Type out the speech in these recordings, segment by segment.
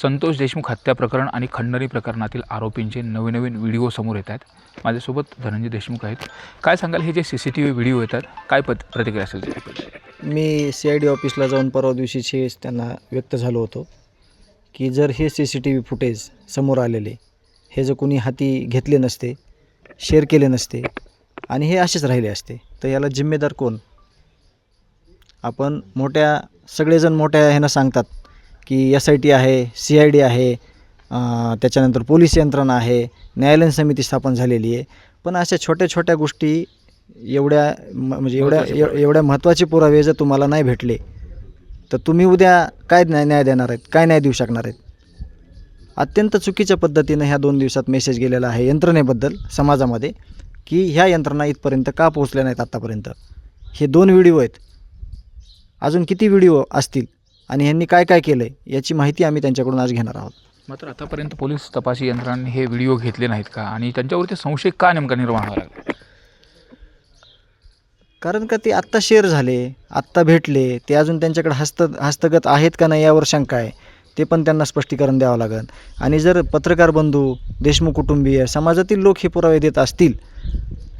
संतोष देशमुख हत्या प्रकरण आणि खंडणी प्रकरणातील आरोपींचे नवीन व्हिडिओ समोर येत आहेत। माझ्यासोबत धनंजय देशमुख आहेत। काय सांगाल, हे जे CCTV व्हिडिओ येतात, काय प्रतिक्रिया असेल त्याची? मी CID ऑफिसला जाऊन परवा दिवशीचे त्यांना व्यक्त झालो होतो की जर हे CCTV फुटेज समोर आलेले हे जर कोणी हाती घेतले नसते, शेअर केले नसते आणि हे असेच राहिले असते तर याला जिम्मेदार कोण? आपण सगळेजण मोठ्या ह्यानं सांगतात की SIT आहे, CID आहे, त्याच्यानंतर पोलीस यंत्रणा आहे, न्यायालयीन समिती स्थापन झालेली आहे, पण अशा छोट्या छोट्या गोष्टी एवढ्या महत्त्वाचे पुरावे जर तुम्हाला नाही भेटले तर तुम्ही उद्या काय न्याय देणार आहेत, काय न्याय देऊ शकणार आहेत? अत्यंत चुकीच्या पद्धतीनं ह्या 2 दिवसात मेसेज गेलेला आहे यंत्रणेबद्दल समाजामध्ये की ह्या यंत्रणा इथपर्यंत का पोहोचल्या नाहीत आत्तापर्यंत. हे 2 व्हिडिओ आहेत, अजून किती व्हिडिओ असतील आणि ह्यांनी काय काय केलं आहे याची माहिती आम्ही त्यांच्याकडून आज घेणार आहोत. मात्र आतापर्यंत पोलीस तपासी यंत्रणांनी हे व्हिडिओ घेतले नाहीत का आणि त्यांच्यावरती संशय का नेमका निर्माण व्हायला लागला? कारण का ते आत्ता शेअर झाले, आत्ता भेटले, ते अजून त्यांच्याकडे हस्तगत आहेत का नाही यावर शंका आहे. ते पण त्यांना स्पष्टीकरण द्यावं लागेल. आणि जर पत्रकार बंधू, देशमुख कुटुंबीय, समाजातील लोक हे पुरावे देत असतील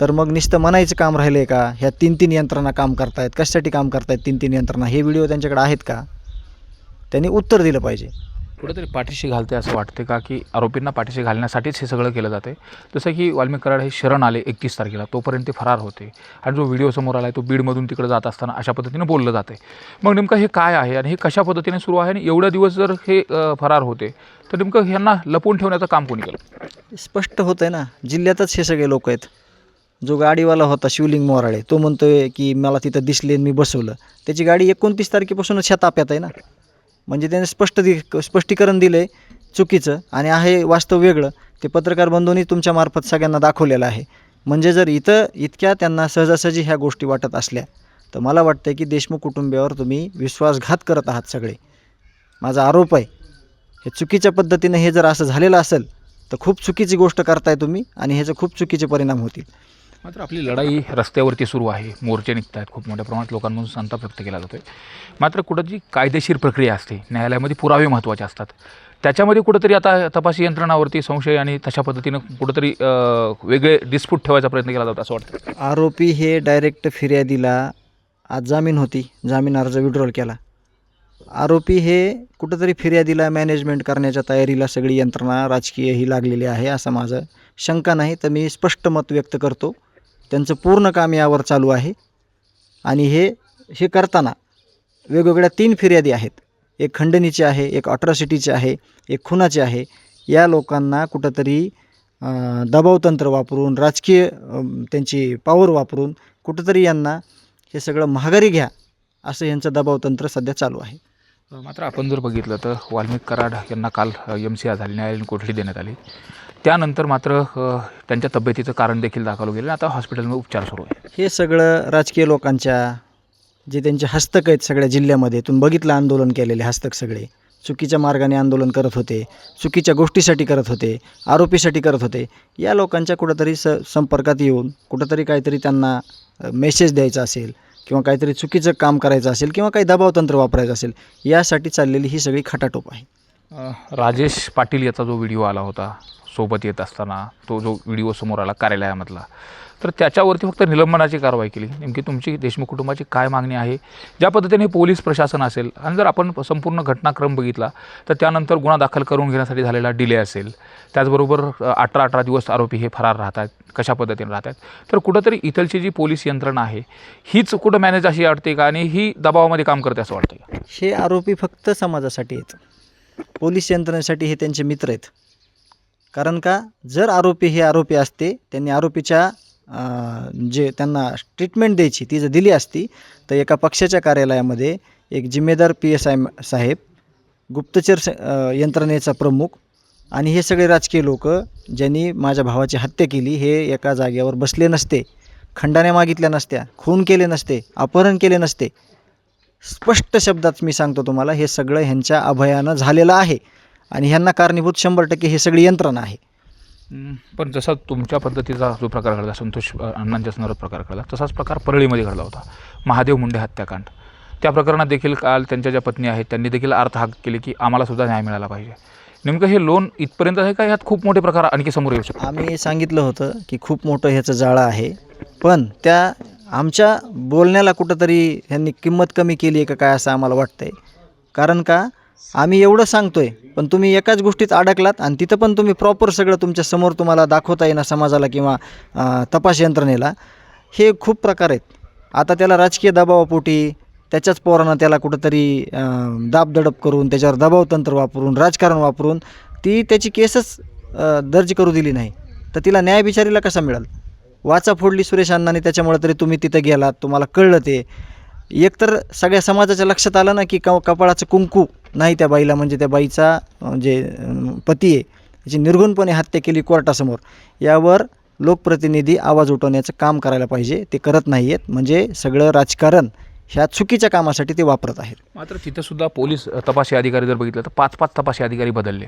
तर मग नुसतं म्हणायचं काम राहिलं आहे का? ह्या 3 यंत्रणा काम करतायत, कशासाठी काम करतायत 3 यंत्रणा? हे व्हिडिओ त्यांच्याकडे आहेत का? त्यांनी उत्तर दिलं पाहिजे. कुठेतरी पाठीशी घालते असं वाटते का, की आरोपींना पाठीशी घालण्यासाठीच हे सगळं केलं जाते? जसं की वाल्मिक कराड हे शरण आले 31 तारखेला, तोपर्यंत ते फरार होते आणि जो व्हिडिओ समोर आला आहे तो बीडमधून तिकडे जात असताना अशा पद्धतीने बोललं जाते. मग नेमकं हे काय आहे आणि हे कशा पद्धतीने सुरू आहे आणि एवढ्या दिवस जर हे फरार होते तर नेमकं ह्यांना लपवून ठेवण्याचं काम कोणी केलं? स्पष्ट होतं आहे ना, जिल्ह्यातच हे सगळे लोक आहेत. जो गाडीवाला होता शिवलिंग मोराळे तो म्हणतोय की मला तिथं दिसले मी बसवलं. त्याची गाडी 29 तारखेपासूनच ह्या ताप्यात आहे ना. म्हणजे त्याने स्पष्टीकरण दिलं आहे चुकीचं आणि आहे वास्तव वेगळं. ते पत्रकार बंधूंनी तुमच्या मार्फत सगळ्यांना दाखवलेलं आहे. म्हणजे जर इतक्या त्यांना सहजासहजी ह्या गोष्टी वाटत असल्या तर मला वाटतं की देशमुख कुटुंबियावर तुम्ही विश्वासघात करत आहात सगळे. माझा आरोप आहे हे चुकीच्या पद्धतीनं हे जर असं झालेलं असेल तर खूप चुकीची गोष्ट करताय तुम्ही आणि ह्याचे खूप चुकीचे परिणाम होतील. मात्र आपली लढाई रस्त्यावरती सुरू आहे, मोर्चे निघत आहेत, खूप मोठ्या प्रमाणात लोकांमधून संताप व्यक्त केला जातो आहे. मात्र कुठं जी कायदेशीर प्रक्रिया असते, न्यायालयामध्ये पुरावे महत्त्वाचे असतात, त्याच्यामध्ये कुठंतरी आता तपासी यंत्रणावरती संशय आणि तशा पद्धतीनं कुठंतरी वेगळे डिस्प्यूट ठेवायचा प्रयत्न केला जातो असं वाटतं. आरोपी हे डायरेक्ट फिर्यादीला आज जामीन होती, जामीन अर्ज विड्रॉल केला. आरोपी हे कुठंतरी फिर्यादीला मॅनेजमेंट करण्याच्या तयारीला सगळी यंत्रणा राजकीय ही लागलेली आहे असं माझं शंका नाही तर मी स्पष्ट मत व्यक्त करतो. त्यांचं पूर्ण काम यावर चालू आहे आणि हे करताना वेगवेगळ्या 3 फिर्यादी आहेत. एक खंडणीची आहे, एक अट्रॉसिटीची आहे, एक खुनाची आहे. या लोकांना कुठंतरी दबावतंत्र वापरून, राजकीय त्यांची पॉवर वापरून कुठंतरी यांना हे सगळं माघारी घ्या असं यांचं दबावतंत्र सध्या चालू आहे. मात्र आपण जर बघितलं तर वाल्मिक कराड यांना काल MCR झाली, न्यायालयीन कोठडी देण्यात आली. त्यानंतर मात्र त्यांच्या तब्येतीचं कारण देखील दाखवलं गेलं, आता हॉस्पिटलमध्ये उपचार सुरू आहे. हे सगळं राजकीय लोकांच्या जे त्यांचे हस्तक आहेत सगळ्या जिल्ह्यामध्ये तुम्ही बघितलं, आंदोलन केलेले हस्तक सगळे चुकीच्या मार्गाने आंदोलन करत होते, चुकीच्या गोष्टीसाठी करत होते, आरोपीसाठी करत होते. या लोकांच्या कुठंतरी संपर्कात येऊन कुठंतरी काहीतरी त्यांना मेसेज द्यायचा असेल किंवा काहीतरी चुकीचं काम करायचं असेल किंवा काही दबावतंत्र वापरायचं असेल यासाठी चाललेली ही सगळी खटाटोप आहे. राजेश पाटील याचा जो व्हिडिओ आला होता सोबत येत असताना, तो जो व्हिडिओ समोर आला कार्यालयामधला, तर त्याच्यावरती फक्त निलंबनाची कारवाई केली. नेमकी तुमची देशमुख कुटुंबाची काय मागणी आहे? ज्या पद्धतीने पोलीस प्रशासन असेल आणि जर आपण संपूर्ण घटनाक्रम बघितला तर त्यानंतर गुन्हा दाखल करून घेण्यासाठी झालेला डिले असेल, त्याचबरोबर 18 दिवस आरोपी हे फरार राहतात, कशा पद्धतीने राहतात, तर कुठंतरी इथलची जी पोलीस यंत्रणा आहे हीच कुठं मॅनेज अशी वाटते का आणि ही दबावामध्ये काम करते असं वाटतं का? हे आरोपी फक्त समाजासाठी आहेत, पोलीस यंत्रणेसाठी हे त्यांचे मित्र आहेत. कारण का जर आरोपी हे आरोपी असते, त्यांनी आरोपीच्या जे त्यांना ट्रीटमेंट द्यायची ती जर दिली असती तर एका पक्षाच्या कार्यालयामध्ये एक जिम्मेदार PSI साहेब, गुप्तचर यंत्रणेचा प्रमुख आणि हे सगळे राजकीय लोक ज्यांनी माझ्या भावाची हत्या केली हे एका जागेवर बसले नसते, खंडण्या मागितल्या नसत्या, खून केले नसते, अपहरण केले नसते. स्पष्ट शब्दात मी सांगतो तुम्हाला, हे सगळं ह्यांच्या अभयानं झालेलं आहे आणि ह्यांना कारणीभूत 100% हे सगळी यंत्रणा आहे. पण जसा तुमच्या पद्धतीचा जो प्रकार घडला, संतोष अण्णांच्या संदर्भात प्रकार घडला, तसाच प्रकार परळीमध्ये घडला होता, महादेव मुंडे हत्याकांड. त्या प्रकरणात देखील काल त्यांच्या ज्या पत्नी आहेत त्यांनी देखील हाक केली की आम्हालासुद्धा न्याय मिळाला पाहिजे. नेमकं हे लोन इथपर्यंत आहे का, ह्यात खूप मोठे प्रकार आणखी समोर येऊ शकतात? आम्ही सांगितलं होतं की खूप मोठं ह्याचं जाळं आहे, पण त्या आमच्या बोलण्याला कुठंतरी ह्यांनी किंमत कमी केली आहे का काय असं आम्हाला वाटतंय. कारण का आम्ही एवढं सांगतोय पण तुम्ही एकाच गोष्टीत अडकलात आणि तिथं पण तुम्ही प्रॉपर सगळं तुमच्या समोर तुम्हाला दाखवता येईना समाजाला किंवा तपास यंत्रणेला. हे खूप प्रकार आहेत. आता त्याला राजकीय दबावापोटी त्याच्याच पोरांना त्याला कुठंतरी दाबदडप करून त्याच्यावर दबावतंत्र वापरून राजकारण वापरून ती त्याची केसच दर्ज करू दिली नाही, तर तिला न्याय बिचारीला कसा मिळाल? वाचा फोडली सुरेश अण्णांनी, त्याच्यामुळे तरी तुम्ही तिथं गेलात, तुम्हाला कळलं ते. एकतर सगळ्या समाजाच्या लक्षात आलं ना की कपाळाचं कुंकू नाही त्या बाईला, म्हणजे त्या बाईचा जे पती आहे त्याची निर्घुणपणे हत्या केली कोर्टासमोर. यावर लोकप्रतिनिधी आवाज उठवण्याचं काम करायला पाहिजे. ते करत नाही आहेत, म्हणजे सगळं राजकारण ह्या चुकीच्या कामासाठी ते वापरत आहेत. मात्र तिथंसुद्धा पोलीस तपासी अधिकारी जर बघितलं तर 5-5 तपासी अधिकारी बदलले.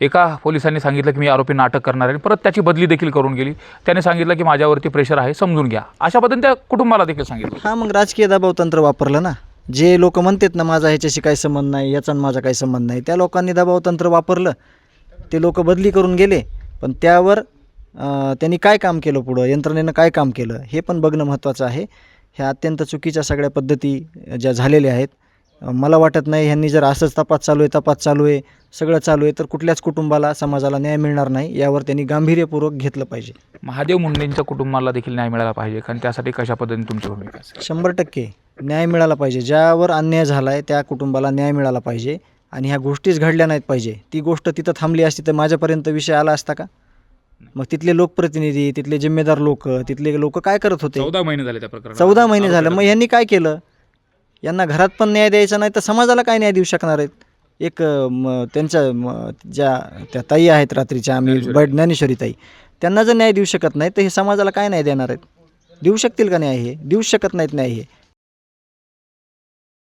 एका पोलिसांनी सांगितलं की मी आरोपींना अटक करणार आहे, परत त्याची बदली देखील करून गेली. त्याने सांगितलं की माझ्यावरती प्रेशर आहे, समजून घ्या. अशा पद्धतीने त्या कुटुंबाला देखील सांगितलं. हां, मग राजकीय दबावतंत्र वापरलं ना. जे लोक म्हणतात ना माझा ह्याच्याशी काही संबंध नाही, याचा आणि माझा काही संबंध नाही, त्या लोकांनी दबावतंत्र वापरलं. ते लोक बदली करून गेले, पण त्यावर त्यांनी काय काम केलं, पुढं यंत्रणेनं काय काम केलं हे पण बघणं महत्त्वाचं आहे. ह्या अत्यंत चुकीच्या सगळ्या पद्धती ज्या झालेल्या आहेत. मला वाटत नाही ह्यांनी जर असंच तपास चालू आहे सगळं चालू आहे तर कुठल्याच कुटुंबाला समाजाला न्याय मिळणार नाही. यावर त्यांनी गांभीर्यपूर्वक घेतलं पाहिजे. महादेव मुंडेंच्या कुटुंबाला देखील न्याय मिळाला पाहिजे, कारण त्यासाठी कशा पद्धतीने तुमची भूमिका असेल? 100% न्याय मिळाला पाहिजे. ज्यावर अन्याय झाला आहे त्या कुटुंबाला न्याय मिळाला पाहिजे आणि ह्या गोष्टीच घडल्या नाहीत पाहिजे. ती गोष्ट तिथं थांबली असती तर माझ्यापर्यंत विषय आला असता का? मग तिथले लोकप्रतिनिधी, तिथले जिम्मेदार लोक, तिथले लोक काय करत होते? 14 महिने झाले त्या प्रकरणाला. 14 महिने झालं. मग यांनी काय केलं? यांना घरात पण न्याय द्यायचा नाही तर समाजाला काय न्याय देऊ शकणार आहेत? एक त्यांच्या ज्या त्या ताई आहेत रात्रीच्या आम्ही ज्ञानेश्वरी ताई, त्यांना जर न्याय देऊ शकत नाही तर हे समाजाला काय न्याय देणार आहेत? देऊ शकतील का न्याय? हे देऊ शकत नाहीत न्याय. हे